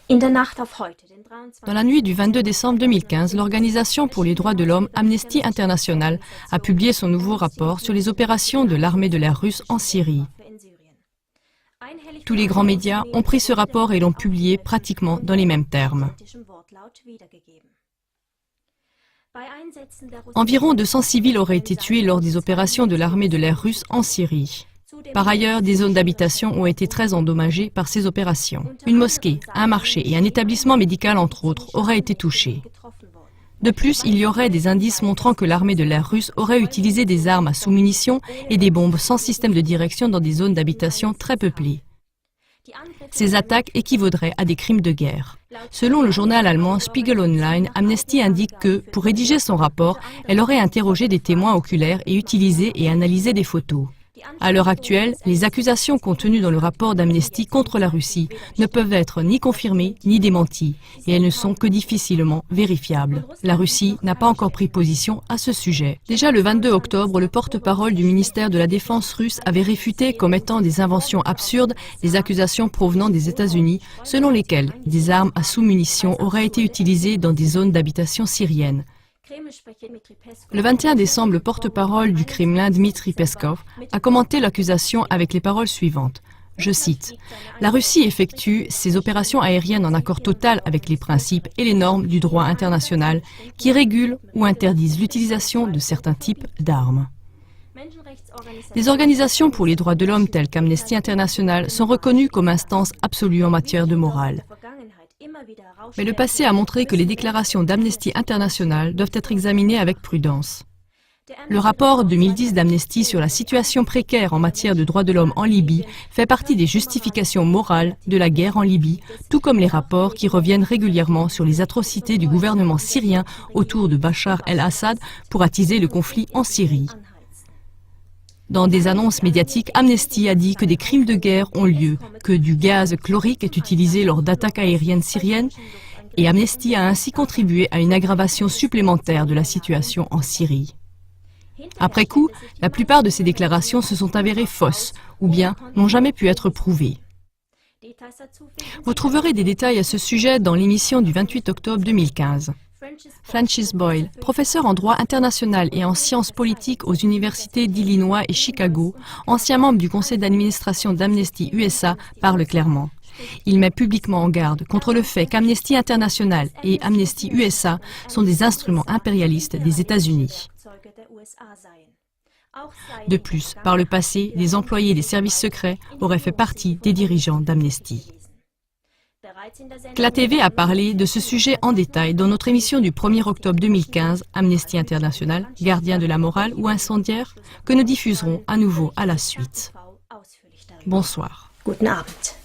Dans la nuit du 22 décembre 2015, l'Organisation pour les droits de l'homme Amnesty International a publié son nouveau rapport sur les opérations de l'armée de l'air russe en Syrie. Tous les grands médias ont pris ce rapport et l'ont publié pratiquement dans les mêmes termes. Environ 200 civils auraient été tués lors des opérations de l'armée de l'air russe en Syrie. Par ailleurs, des zones d'habitation ont été très endommagées par ces opérations. Une mosquée, un marché et un établissement médical, entre autres, auraient été touchés. De plus, il y aurait des indices montrant que l'armée de l'air russe aurait utilisé des armes à sous-munitions et des bombes sans système de direction dans des zones d'habitation très peuplées. Ces attaques équivaudraient à des crimes de guerre. Selon le journal allemand Spiegel Online, Amnesty indique que, pour rédiger son rapport, elle aurait interrogé des témoins oculaires et utilisé et analysé des photos. À l'heure actuelle, les accusations contenues dans le rapport d'Amnesty contre la Russie ne peuvent être ni confirmées ni démenties, et elles ne sont que difficilement vérifiables. La Russie n'a pas encore pris position à ce sujet. Déjà le 22 octobre, le porte-parole du ministère de la Défense russe avait réfuté comme étant des inventions absurdes les accusations provenant des États-Unis, selon lesquelles des armes à sous-munitions auraient été utilisées dans des zones d'habitation syriennes. Le 21 décembre, le porte-parole du Kremlin, Dmitri Peskov, a commenté l'accusation avec les paroles suivantes. Je cite, « La Russie effectue ses opérations aériennes en accord total avec les principes et les normes du droit international qui régulent ou interdisent l'utilisation de certains types d'armes. » Les organisations pour les droits de l'homme telles qu'Amnesty International sont reconnues comme instances absolues en matière de morale. Mais le passé a montré que les déclarations d'Amnesty International doivent être examinées avec prudence. Le rapport 2010 d'Amnesty sur la situation précaire en matière de droits de l'homme en Libye fait partie des justifications morales de la guerre en Libye, tout comme les rapports qui reviennent régulièrement sur les atrocités du gouvernement syrien autour de Bachar el-Assad pour attiser le conflit en Syrie. Dans des annonces médiatiques, Amnesty a dit que des crimes de guerre ont lieu, que du gaz chlorique est utilisé lors d'attaques aériennes syriennes, et Amnesty a ainsi contribué à une aggravation supplémentaire de la situation en Syrie. Après coup, la plupart de ces déclarations se sont avérées fausses, ou bien n'ont jamais pu être prouvées. Vous trouverez des détails à ce sujet dans l'émission du 28 octobre 2015. Francis Boyle, professeur en droit international et en sciences politiques aux universités d'Illinois et Chicago, ancien membre du conseil d'administration d'Amnesty USA, parle clairement. Il met publiquement en garde contre le fait qu'Amnesty International et Amnesty USA sont des instruments impérialistes des États-Unis. De plus, par le passé, des employés des services secrets auraient fait partie des dirigeants d'Amnesty. CLA TV a parlé de ce sujet en détail dans notre émission du 1er octobre 2015, Amnesty International, gardien de la morale ou incendiaire, que nous diffuserons à nouveau à la suite. Bonsoir. Guten Abend.